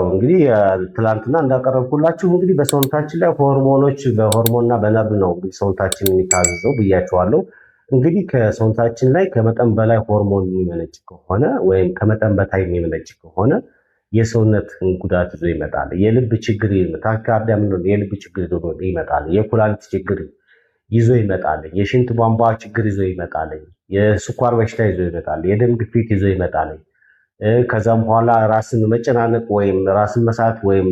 እንግዲህ ትላንትና እንዳቀረብኩላችሁ እንግዲህ በሰውነታችን ላይ ሆርሞኖች በሆርሞንና በነርቭ ነው እንግዲህ ሰውነታችን የሚታዘዘው ብያችኋለሁ። እንግዲህ ከሰውነታችን ላይ ከመጠን በላይ ሆርሞን የሚመነጭ ከሆነ ወይም ከመጠን በታይ የሚመነጭ ከሆነ የሰውነት ጉዳት ይዞ ይመጣል። የልብ ችግር ታካርዲያ ምንድነው? የልብ ችግር ይዞ ይመጣል። የኩላሊት ችግር ይዞ ይመጣል። የሽንት ቧንቧ ችግር ይዞ ይመጣል። የስኳር በሽታ ይዞ ይመጣል። የደም ግፊት ይዞ ይመጣል። ከዛም በኋላ ራስን መጨናነቅ ወይም ራስን መሳት ወይም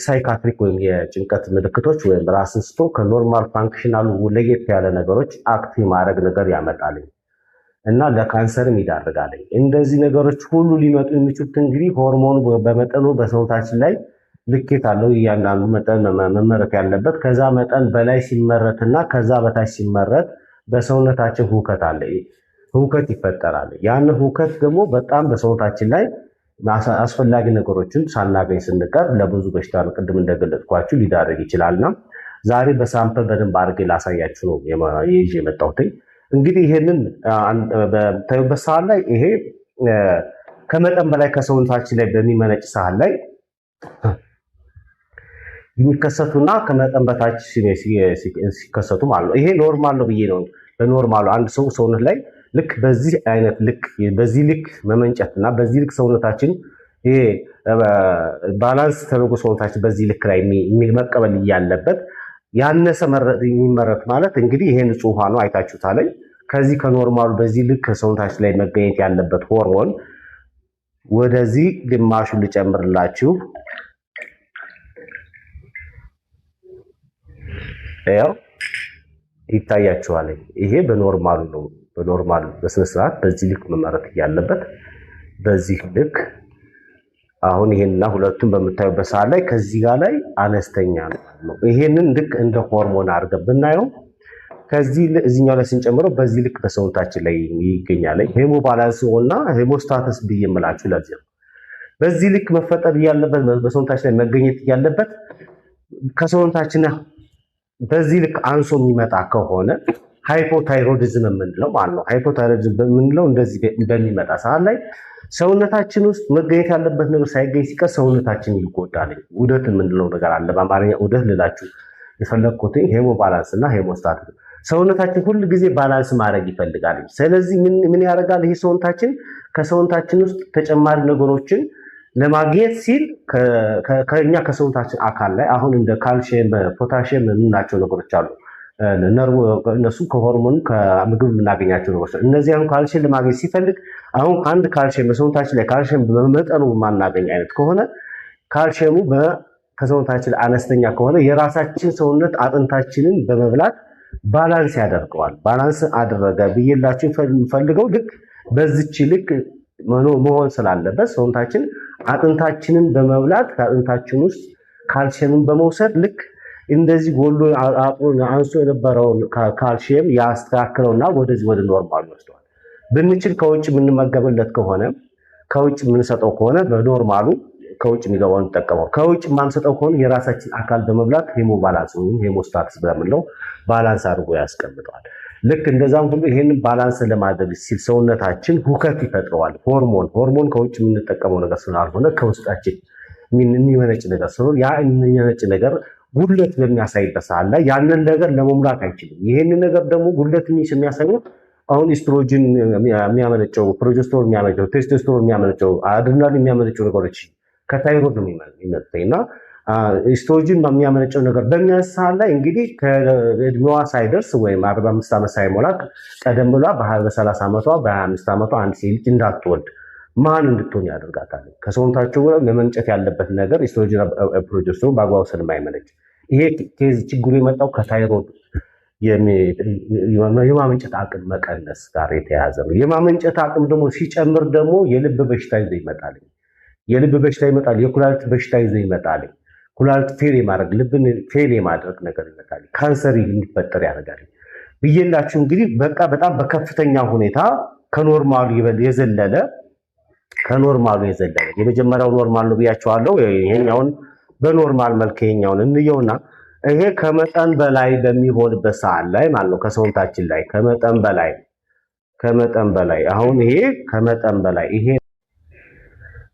ሳይካትሪክ ወይም የጭንቀት ምልክቶች ወይም ራስን ስቶ ከኖርማል ፋንክሽናሉ ለየት ያለ ነገሮች አክት ማድረግ ነገር ያመጣል እና ለካንሰርም ይዳርጋል። እንደዚህ ነገሮች ሁሉ ሊመጡ የሚችሉት እንግዲህ ሆርሞኑ በመጠኑ በሰውነታችን ላይ ልኬት አለው። እያንዳንዱ መጠን መመረት ያለበት ከዛ መጠን በላይ ሲመረትና ከዛ በታች ሲመረት በሰውነታችን ሁከት አለ። ሁከት ይፈጠራል። ያን ሁከት ደግሞ በጣም በሰውነታችን ላይ አስፈላጊ ነገሮችን ሳናገኝ ስንቀር ለብዙ በሽታ ቅድም እንደገለጽኳችሁ ሊዳረግ ይችላልና ዛሬ በሳምፕል በደንብ አድርጌ ላሳያችሁ ነው ይዤ የመጣሁት። እንግዲህ ይሄንን በታዩበት ሰዓት ላይ ይሄ ከመጠን በላይ ከሰውነታችን ላይ በሚመነጭ ሰዓት ላይ የሚከሰቱና ከመጠን በታች ሲከሰቱ ማለት ነው። ይሄ ኖርማል ነው ብዬ ነው። በኖርማሉ አንድ ሰው ሰውነት ላይ ልክ በዚህ አይነት በዚህ ልክ መመንጨትና በዚህ ልክ ሰውነታችን ይሄ ባላንስ ተደርጎ ሰውነታችን በዚህ ልክ ላይ መቀበል ያለበት ያነሰ የሚመረት ማለት እንግዲህ ይሄ ንጹህ ውሃ ነው አይታችሁታል። ከዚህ ከኖርማሉ በዚህ ልክ ሰውነታችን ላይ መገኘት ያለበት ሆርሞን ወደዚህ ግማሹን ልጨምርላችሁ። ያው ይታያችኋል። ይሄ በኖርማሉ ነው። በኖርማሉ በስነ ስርዓት በዚህ ልክ መመረት ያለበት በዚህ ልክ አሁን ይሄንና ሁለቱን በምታዩበት ሰዓት ላይ ከዚህ ጋር ላይ አነስተኛ ነው። ይሄንን ልክ እንደ ሆርሞን አድርገን ብናየው ከዚህ እዚህኛው ላይ ስንጨምረው በዚህ ልክ በሰውነታችን ላይ ይገኛል። ሄሞ ባላንስ እና ሄሞስታተስ ብዬ የምላችሁ ለዚህ ነው። በዚህ ልክ መፈጠር ያለበት በሰውነታችን ላይ መገኘት ያለበት ከሰውነታችን በዚህ ልክ አንሶ የሚመጣ ከሆነ ሃይፖታይሮይዲዝም የምንለው ማለት ነው። ሃይፖታይሮይዲዝም የምንለው እንደዚህ በሚመጣ ሰዓት ላይ ሰውነታችን ውስጥ መገኘት ያለበት ነገር ሳይገኝ ሲቀር ሰውነታችን ይጎዳል። ውደት የምንለው ነገር አለ። በአማርኛ ውደት ልላችሁ የፈለግኩት ሄሞ ባላንስ እና ሄሞስታቲክ። ሰውነታችን ሁል ጊዜ ባላንስ ማድረግ ይፈልጋል። ስለዚህ ምን ያደርጋል? ይሄ ሰውነታችን ከሰውነታችን ውስጥ ተጨማሪ ነገሮችን ለማግኘት ሲል ከኛ ከሰውነታችን አካል ላይ አሁን እንደ ካልሲየም፣ ፖታሺየም የምናቸው ነገሮች አሉ። እነሱ ከሆርሞኑ ከምግብ የምናገኛቸው ነገሮች። እነዚህ አሁን ካልሲየም ለማግኘት ሲፈልግ አሁን አንድ ካልሲየም በሰውነታችን ላይ ካልሲየም በመጠኑ የማናገኝ አይነት ከሆነ ካልሲየሙ ከሰውነታችን አነስተኛ ከሆነ የራሳችን ሰውነት አጥንታችንን በመብላት ባላንስ ያደርገዋል። ባላንስ አደረገ ብዬላችሁ ፈልገው ልክ በዚች ልክ መሆን ስላለበት ሰውነታችን አጥንታችንን በመብላት ከአጥንታችን ውስጥ ካልሲየምን በመውሰድ ልክ እንደዚህ ጎሎ አንሶ የነበረውን ካልሲየም ያስተካክለውና ወደዚህ ወደ ኖርማል ይወስደዋል። ብንችል ከውጭ የምንመገብለት ከሆነ ከውጭ የምንሰጠው ከሆነ በኖርማሉ ከውጭ የሚገባውን እንጠቀመው። ከውጭ የማንሰጠው ከሆነ የራሳችን አካል በመብላት ሄሞ ባላንስ ወይም ሄሞስታትስ በምንለው ባላንስ አድርጎ ያስቀምጠዋል። ልክ እንደዛም ሁሉ ይሄንን ባላንስ ለማድረግ ሲል ሰውነታችን ሁከት ይፈጥረዋል። ሆርሞን ከውጭ የምንጠቀመው ነገር ስላልሆነ ከውስጣችን የሚመነጭ ነገር ስለሆነ ያ የሚመነጭ ነገር ጉድለት በሚያሳይበት ሰዓት ላይ ያንን ነገር ለመሙላት አይችልም። ይሄንን ነገር ደግሞ ጉድለት የሚያሳየው አሁን ኢስትሮጅን የሚያመነጨው፣ ፕሮጀስትሮን የሚያመነጨው፣ ቴስቶስትሮን የሚያመነጨው፣ አድሬናሊን የሚያመነጨው ነገሮች ከታይሮይድ ነው የሚመጣውና ኢስትሮጅን የሚያመነጨው ነገር በሚያንስ ሰዓት ላይ እንግዲህ ከእድሜዋ ሳይደርስ ወይም 45 ዓመት ሳይሞላ ቀደም ብላ በ30 ዓመቷ በ25 ዓመቷ አንድ ሴት ልጅ እንዳትወልድ ማን እንድትሆን ያደርጋታል? ከሰውነታቸው መመንጨት ያለበት ነገር ኢስትሮጅን ፕሮጀስትሮን በአግባቡ ስለማይመነጭ ይሄ ችግሩ የመጣው ከታይሮይድ የማመንጨት አቅም መቀነስ ጋር የተያያዘ ነው። የማመንጨት አቅም ደግሞ ሲጨምር ደግሞ የልብ በሽታ ይዞ ይመጣል። የልብ በሽታ ይመጣል። የኩላሊት በሽታ ይዞ ይመጣል። ኩላሊት ፌል የማድረግ ልብን ፌል የማድረግ ነገር ይመጣል። ካንሰር እንዲፈጠር ያደርጋል ብዬላችሁ እንግዲህ በቃ በጣም በከፍተኛ ሁኔታ ከኖርማሉ የዘለለ የመጀመሪያው ኖርማል ነው ብያቸዋለሁ። ይሄኛውን በኖርማል መልክ ይሄኛውን እንየውና ይሄ ከመጠን በላይ በሚሆንበት ሰዓት ላይ ማለት ነው ከሰውነታችን ላይ ከመጠን በላይ አሁን ይሄ ከመጠን በላይ ይሄ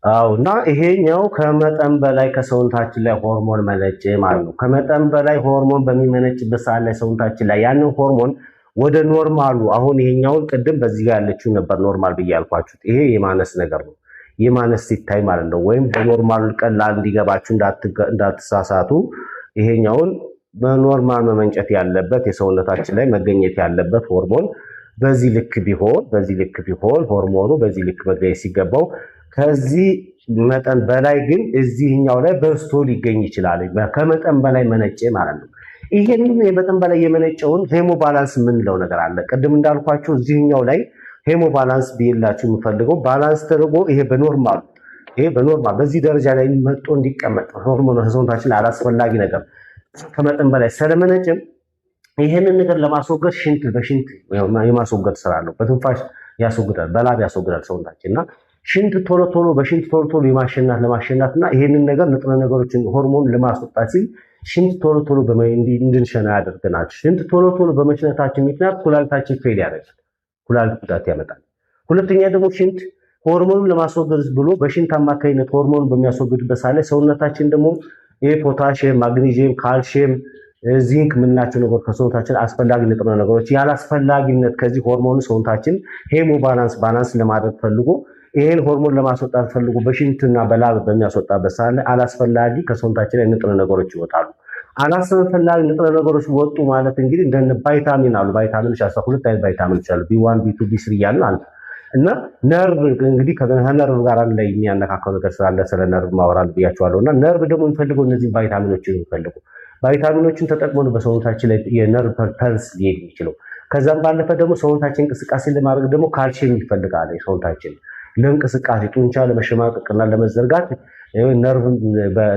አዎ እና ይሄኛው ከመጠን በላይ ከሰውነታችን ላይ ሆርሞን መነጨ ማለት ነው። ከመጠን በላይ ሆርሞን በሚመነጭበት ሰዓት ላይ ሰውነታችን ላይ ያንን ሆርሞን ወደ ኖርማሉ አሁን ይሄኛውን ቅድም በዚህ ጋር ያለችው ነበር ኖርማል ብዬ ያልኳችሁ። ይሄ የማነስ ነገር ነው። የማነስ ሲታይ ማለት ነው። ወይም በኖርማሉ ቀላል እንዲገባችሁ እንዳትሳሳቱ። ይሄኛውን በኖርማል መመንጨት ያለበት የሰውነታችን ላይ መገኘት ያለበት ሆርሞን በዚህ ልክ ቢሆን ሆርሞኑ በዚህ ልክ መገኘት ሲገባው ከዚህ መጠን በላይ ግን እዚህኛው ላይ በስቶ ሊገኝ ይችላል። ከመጠን በላይ መነጨ ማለት ነው። ይሄንን የመጠን በላይ የመነጨውን ሄሞ ባላንስ የምንለው ነገር አለ። ቅድም እንዳልኳችሁ እዚህኛው ላይ ሄሞ ባላንስ ቢላችሁ የምፈልገው ባላንስ ተደርጎ ይሄ በኖርማል በዚህ ደረጃ ላይ መጥቶ እንዲቀመጥ ሆርሞን ሰውነታችን አላስፈላጊ ነገር ከመጠን በላይ ስለመነጨም ይሄንን ነገር ለማስወገድ ሽንት በሽንት የማስወገድ ስራ ነው። በትንፋሽ ያስወግዳል፣ በላብ ያስወግዳል ሰውነታችን እና ሽንት ቶሎ ቶሎ ለማሸናትና ይሄንን ነገር ንጥረ ነገሮችን ሆርሞን ለማስወጣት ሲል ሽንት ቶሎ ቶሎ እንድንሸና ያደርገናል። ሽንት ቶሎ ቶሎ በመሽናታችን ምክንያት ኩላሊታችን ፌል ያደርጋል፣ ኩላሊት ጉዳት ያመጣል። ሁለተኛ ደግሞ ሽንት ሆርሞኑን ለማስወገድ ብሎ በሽንት አማካኝነት ሆርሞኑን በሚያስወግድበት ሰዓት ላይ ሰውነታችን ደግሞ ፖታሽየም፣ ማግኔዥየም፣ ካልሽየም፣ ዚንክ የምንላቸው ነገሮች ከሰውነታችን አስፈላጊ ንጥረ ነገሮች ያላስፈላጊነት ከዚህ ሆርሞኑ ሰውነታችን ሄሞ ባላንስ ለማድረግ ፈልጎ ይሄን ሆርሞን ለማስወጣት ፈልጎ በሽንትና በላብ በሚያስወጣበት ሰዓት ላይ አላስፈላጊ ከሰውነታችን ላይ ንጥረ ነገሮች ይወጣሉ። አላስፈላጊ ንጥረ ነገሮች ወጡ ማለት እንግዲህ እንደ ቫይታሚን አሉ። ቫይታሚኖች 12 አይነት ቫይታሚኖች አሉ። ቢ1 ቢ2 ቢ3 እያልን አለ እና ነርቭ እንግዲህ ከነርቭ ጋር ላይ የሚያነካከው ነገር ስላለ ስለ ነርቭ ማወራል ብያቸዋለሁ። እና ነርቭ ደግሞ የሚፈልገው እነዚህ ቫይታሚኖችን የሚፈልገው ቫይታሚኖችን ተጠቅሞ በሰውነታችን ላይ የነርቭ ፐልስ ሊሄድ የሚችለው። ከዛም ባለፈ ደግሞ ሰውነታችን እንቅስቃሴ ለማድረግ ደግሞ ካልሲየም ይፈልጋል። ሰውነታችን ለእንቅስቃሴ ጡንቻ ለመሸማቀቅና ለመዘርጋት ነርቭ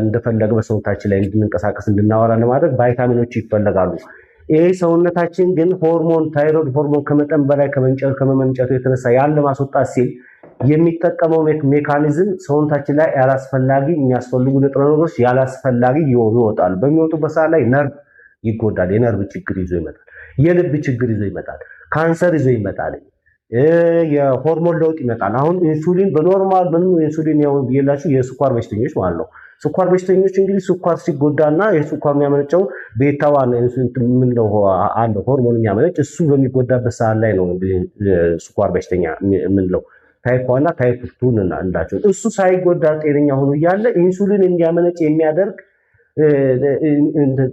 እንደፈለገ በሰውነታችን ላይ እንድንቀሳቀስ እንድናወራ ለማድረግ ቫይታሚኖች ይፈልጋሉ። ይሄ ሰውነታችን ግን ታይሮይድ ሆርሞን ከመጠን በላይ ከመመንጨቱ የተነሳ ያን ለማስወጣት ሲል የሚጠቀመው ሜካኒዝም ሰውነታችን ላይ ያላስፈላጊ የሚያስፈልጉ ንጥረ ነገሮች ያላስፈላጊ ይወጣሉ። በሚወጡበት ሰዓት ላይ ነርቭ ይጎዳል። የነርቭ ችግር ይዞ ይመጣል። የልብ ችግር ይዞ ይመጣል። ካንሰር ይዞ ይመጣል። የሆርሞን ለውጥ ይመጣል። አሁን ኢንሱሊን በኖርማል ኢንሱሊን የላችሁ የስኳር በሽተኞች ማለት ነው። ስኳር በሽተኞች እንግዲህ ስኳር ሲጎዳና የስኳር የሚያመነጨው ቤታዋን ምንለው አለ ሆርሞን የሚያመነጭ እሱ በሚጎዳበት ሰዓት ላይ ነው ስኳር በሽተኛ የምንለው። ታይፕ 1 እና ታይፕ 2 እንላቸው። እሱ ሳይጎዳ ጤነኛ ሆኖ እያለ ኢንሱሊን እንዲያመነጭ የሚያደርግ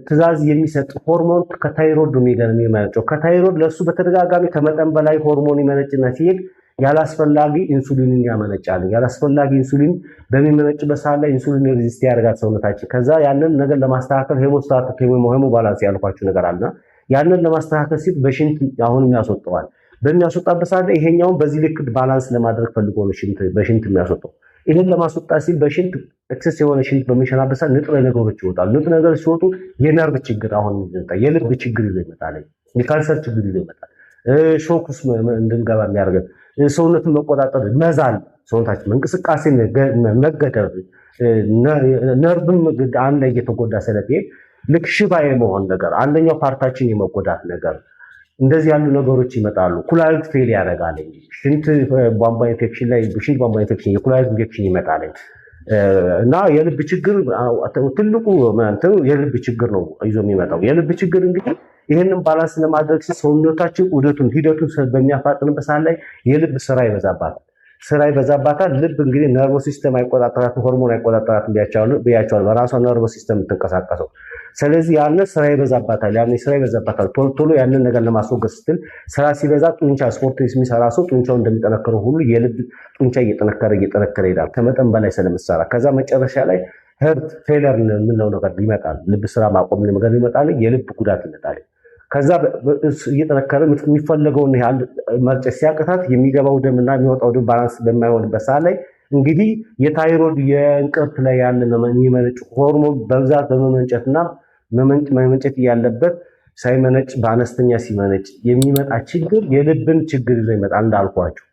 ትዕዛዝ የሚሰጥ ሆርሞን ከታይሮይድ የሚመነጨው። ከታይሮይድ ለሱ በተደጋጋሚ ከመጠን በላይ ሆርሞን ይመነጭና ሲሄድ ያላስፈላጊ ኢንሱሊንን ያመነጫል። ያላስፈላጊ ኢንሱሊን በሚመነጭበት ሰዓት ላይ ኢንሱሊን ሬዚስት ያደርጋል ሰውነታችን። ከዛ ያንን ነገር ለማስተካከል ሄሞስታቲክ ሄሞ ባላንስ ያልኳችሁ ነገር አለና ያንን ለማስተካከል ሲል በሽንት አሁንም ያስወጣዋል። በሚያስወጣበት ሰዓት ላይ ይሄኛውን በዚህ ልክ ባላንስ ለማድረግ ፈልጎ ነው በሽንት የሚያስወጣው። ይሄን ለማስወጣት ሲል በሽንት ኤክሰስ የሆነ ሽንት በሚሸናበት ሰዓት ንጥረ ነገሮች ይወጣሉ። ንጥረ ነገሮች ሲወጡ የነርቭ ችግር አሁን ይመጣል። የልብ ችግር ይዞ ይመጣል። የካንሰር ችግር ይዞ ይመጣል። ሾክ ውስጥ እንድንገባ የሚያደርገን ሰውነትን መቆጣጠር መዛል፣ ሰውነታችን እንቅስቃሴ መገደብ፣ ነርቭም አንድ ላይ እየተጎዳ ስለሚሄድ ልክ ሽባ የመሆን ነገር፣ አንደኛው ፓርታችን የመጎዳት ነገር፣ እንደዚህ ያሉ ነገሮች ይመጣሉ። ኩላሊት ፌል ያደርጋል። ሽንት ቧንቧ ኢንፌክሽን ላይ ሽንት ቧንቧ ኢንፌክሽን የኩላሊት ኢንፌክሽን ይመጣል እና የልብ ችግር ትልቁ የልብ ችግር ነው ይዞ የሚመጣው። የልብ ችግር እንግዲህ ይህንን ባላንስ ለማድረግ ሰውነታችን ሂደቱን በሚያፋጥንበት ሰዓት ላይ የልብ ስራ ይበዛባታል። ልብ እንግዲህ ነርቮ ሲስተም አይቆጣጠራትም፣ ሆርሞን አይቆጣጠራትም ብያቸዋል። በራሷ ነርቮ ሲስተም የምትንቀሳቀሰው። ስለዚህ ያንን ስራ ይበዛባታል። ቶሎ ቶሎ ያንን ነገር ለማስወገድ ስትል ስራ ሲበዛ ጡንቻ ስፖርት የሚሰራ ሰው ጡንቻው እንደሚጠነክረው ሁሉ የልብ ጡንቻ እየጠነከረ ይሄዳል ከመጠን በላይ ስለምትሰራ። ከዛ መጨረሻ ላይ ሄርት ፌለር የምንለው ነገር ይመጣል። ልብ ስራ ማቆም ነገር ይመጣል። የልብ ጉዳት ይመጣል። ከዛ እየጠነከረ የሚፈለገውን ያህል መርጨት ሲያቅታት የሚገባው ደምና የሚወጣው ደም ባላንስ በማይሆንበት ሰዓት ላይ እንግዲህ የታይሮይድ የእንቅርት ላይ ያለ የሚመነጭ ሆርሞን በብዛት በመመንጨትና መመንጨት ያለበት ሳይመነጭ በአነስተኛ ሲመነጭ የሚመጣ ችግር የልብን ችግር ይዞ ይመጣል እንዳልኳችሁ።